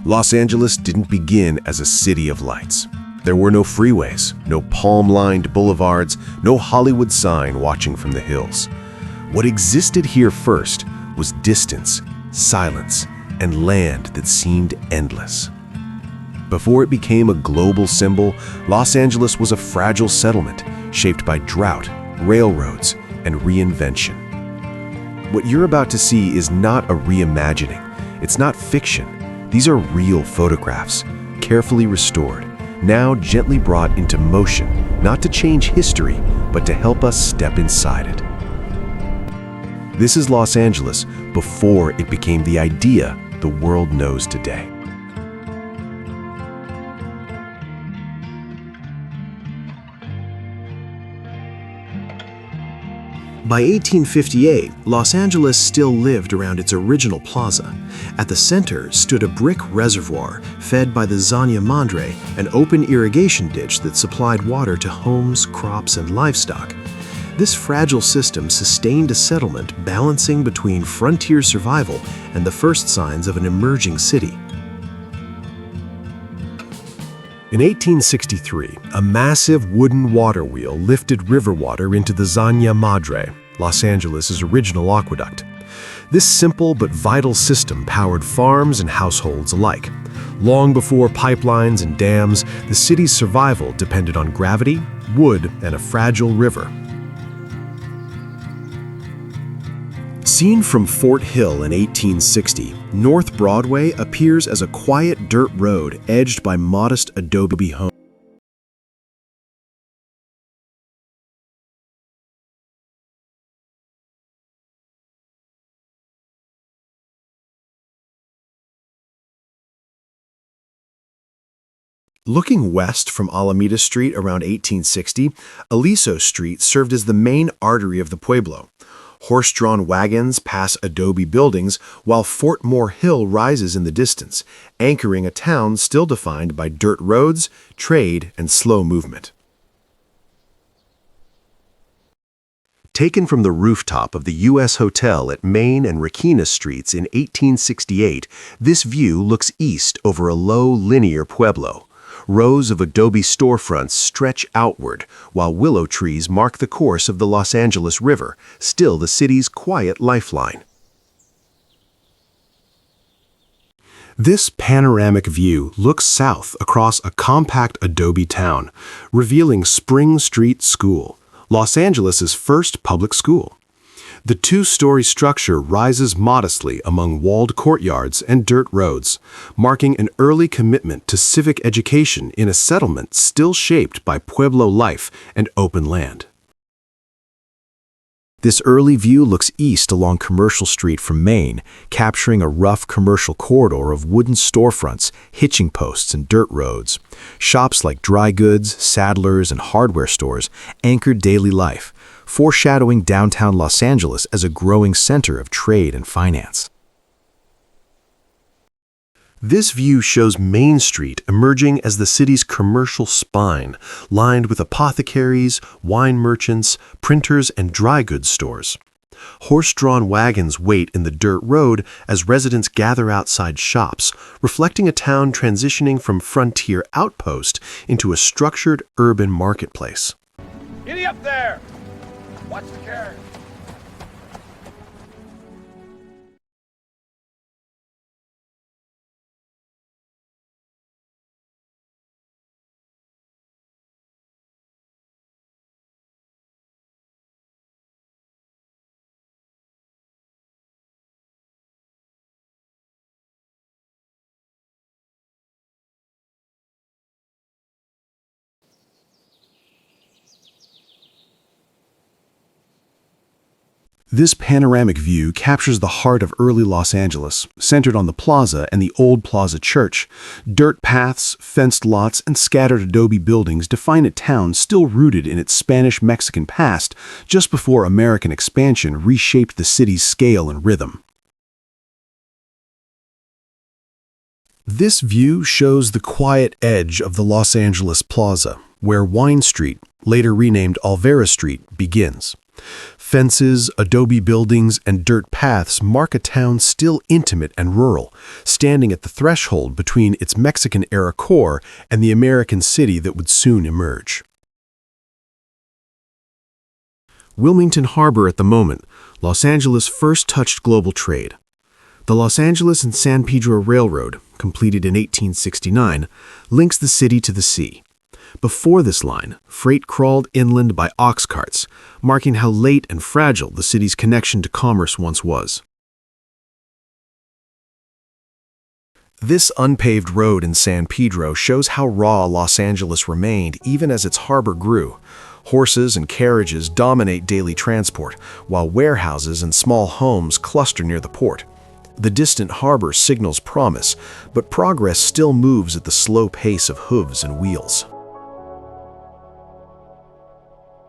Los Angeles didn't begin as a city of lights. There were no freeways, no palm-lined boulevards, no Hollywood sign watching from the hills. What existed here first was distance, silence, and land that seemed endless. Before it became a global symbol, Los Angeles was a fragile settlement shaped by drought, railroads, and reinvention. What you're about to see is not a reimagining. It's not fiction. These are real photographs, carefully restored, now gently brought into motion, not to change history, but to help us step inside it. This is Los Angeles before it became the idea the world knows today. By 1858, Los Angeles still lived around its original plaza. At the center stood a brick reservoir fed by the Zanja Madre, an open irrigation ditch that supplied water to homes, crops, and livestock. This fragile system sustained a settlement balancing between frontier survival and the first signs of an emerging city. In 1863, a massive wooden water wheel lifted river water into the Zanja Madre, Los Angeles' original aqueduct. This simple but vital system powered farms and households alike. Long before pipelines and dams, the city's survival depended on gravity, wood, and a fragile river. Seen from Fort Hill in 1860, North Broadway appears as a quiet dirt road edged by modest adobe homes. Looking west from Alameda Street around 1860, Aliso Street served as the main artery of the pueblo. Horse-drawn wagons pass adobe buildings while Fort Moore Hill rises in the distance, anchoring a town still defined by dirt roads, trade, and slow movement. Taken from the rooftop of the U.S. Hotel at Main and Requena Streets in 1868, this view looks east over a low, linear pueblo. Rows of adobe storefronts stretch outward, while willow trees mark the course of the Los Angeles River, still the city's quiet lifeline. This panoramic view looks south across a compact adobe town, revealing Spring Street School, Los Angeles' first public school. The two-story structure rises modestly among walled courtyards and dirt roads, marking an early commitment to civic education in a settlement still shaped by pueblo life and open land. This early view looks east along Commercial Street from Main, capturing a rough commercial corridor of wooden storefronts, hitching posts, and dirt roads. Shops like dry goods, saddlers, and hardware stores anchored daily life, foreshadowing downtown Los Angeles as a growing center of trade and finance. This view shows Main Street emerging as the city's commercial spine, lined with apothecaries, wine merchants, printers, and dry goods stores. Horse-drawn wagons wait in the dirt road as residents gather outside shops, reflecting a town transitioning from frontier outpost into a structured urban marketplace. Giddy up there! Watch the carriage. This panoramic view captures the heart of early Los Angeles, centered on the Plaza and the old Plaza Church. Dirt paths, fenced lots, and scattered adobe buildings define a town still rooted in its Spanish-Mexican past, just before American expansion reshaped the city's scale and rhythm. This view shows the quiet edge of the Los Angeles Plaza, where Wine Street, later renamed Olvera Street, begins. Fences, adobe buildings, and dirt paths mark a town still intimate and rural, standing at the threshold between its Mexican-era core and the American city that would soon emerge. Wilmington Harbor at the moment, Los Angeles first touched global trade. The Los Angeles and San Pedro Railroad, completed in 1869, links the city to the sea. Before this line, freight crawled inland by ox carts, marking how late and fragile the city's connection to commerce once was. This unpaved road in San Pedro shows how raw Los Angeles remained even as its harbor grew. Horses and carriages dominate daily transport, while warehouses and small homes cluster near the port. The distant harbor signals promise, but progress still moves at the slow pace of hooves and wheels.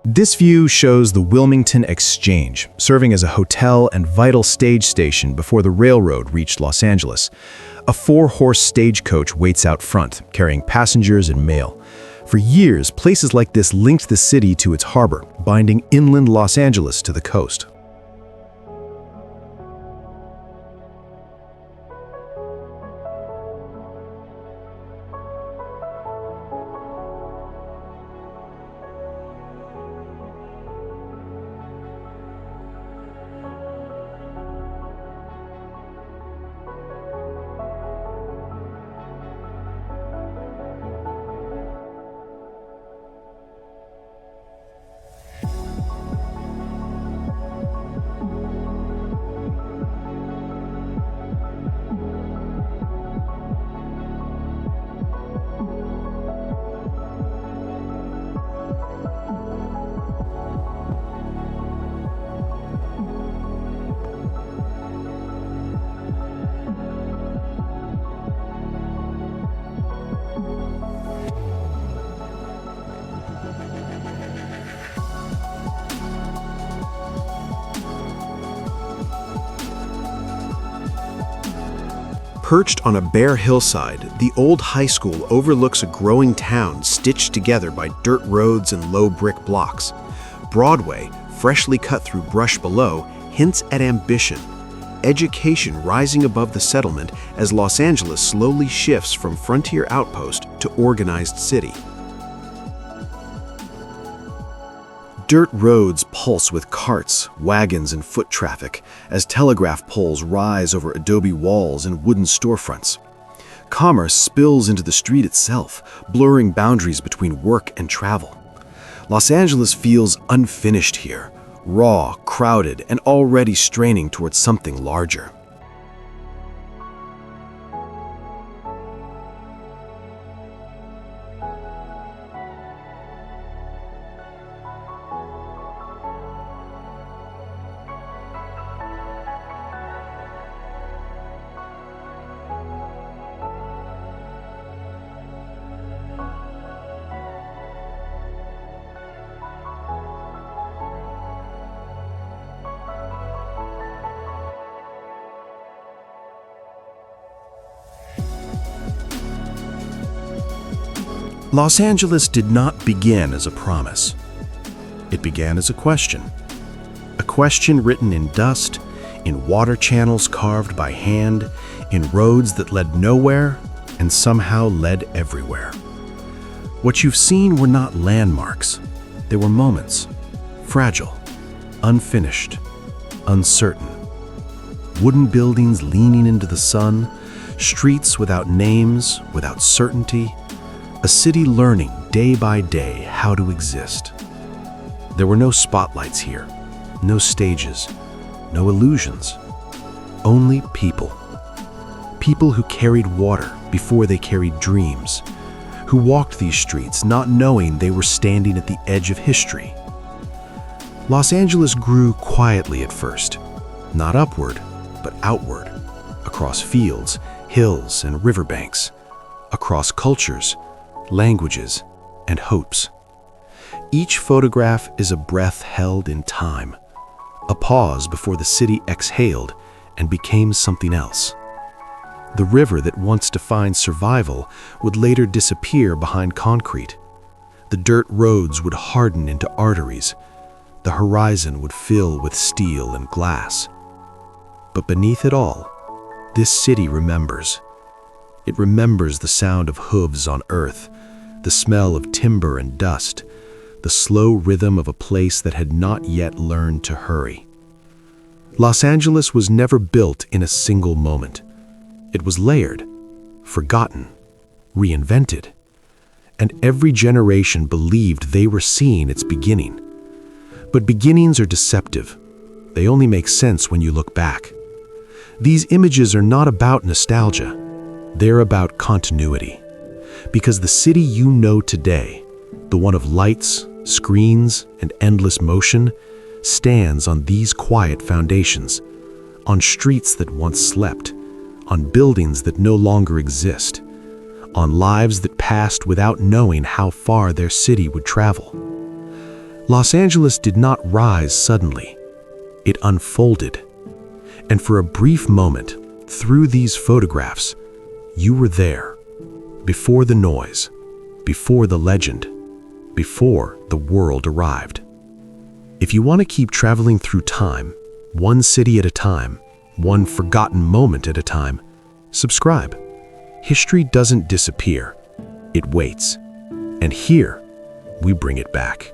This view shows the Wilmington Exchange, serving as a hotel and vital stage station before the railroad reached Los Angeles. A 4-horse stagecoach waits out front, carrying passengers and mail. For years, places like this linked the city to its harbor, binding inland Los Angeles to the coast. Perched on a bare hillside, the old high school overlooks a growing town stitched together by dirt roads and low brick blocks. Broadway, freshly cut through brush below, hints at ambition. Education rising above the settlement as Los Angeles slowly shifts from frontier outpost to organized city. Dirt roads pulse with carts, wagons, and foot traffic as telegraph poles rise over adobe walls and wooden storefronts. Commerce spills into the street itself, blurring boundaries between work and travel. Los Angeles feels unfinished here, raw, crowded, and already straining towards something larger. Los Angeles did not begin as a promise. It began as a question written in dust, in water channels carved by hand, in roads that led nowhere and somehow led everywhere. What you've seen were not landmarks. They were moments, fragile, unfinished, uncertain. Wooden buildings leaning into the sun, streets without names, without certainty, a city learning day by day how to exist. There were no spotlights here, no stages, no illusions, only people. People who carried water before they carried dreams, who walked these streets not knowing they were standing at the edge of history. Los Angeles grew quietly at first, not upward, but outward, across fields, hills, and riverbanks, across cultures, languages, and hopes. Each photograph is a breath held in time, a pause before the city exhaled and became something else. The river that once defined survival would later disappear behind concrete. The dirt roads would harden into arteries. The the horizon would fill with steel and glass. But beneath it all, this city remembers. It remembers the sound of hooves on earth, the smell of timber and dust, the slow rhythm of a place that had not yet learned to hurry. Los Angeles was never built in a single moment. It was layered, forgotten, reinvented, and every generation believed they were seeing its beginning. But beginnings are deceptive. They only make sense when you look back. These images are not about nostalgia. They're about continuity. Because the city you know today, the one of lights, screens, and endless motion, stands on these quiet foundations, on streets that once slept, on buildings that no longer exist, on lives that passed without knowing how far their city would travel. Los Angeles did not rise suddenly. It unfolded. And for a brief moment, through these photographs, you were there, before the noise, before the legend, before the world arrived. If you want to keep traveling through time, one city at a time, one forgotten moment at a time, subscribe. History doesn't disappear, it waits. And here, we bring it back.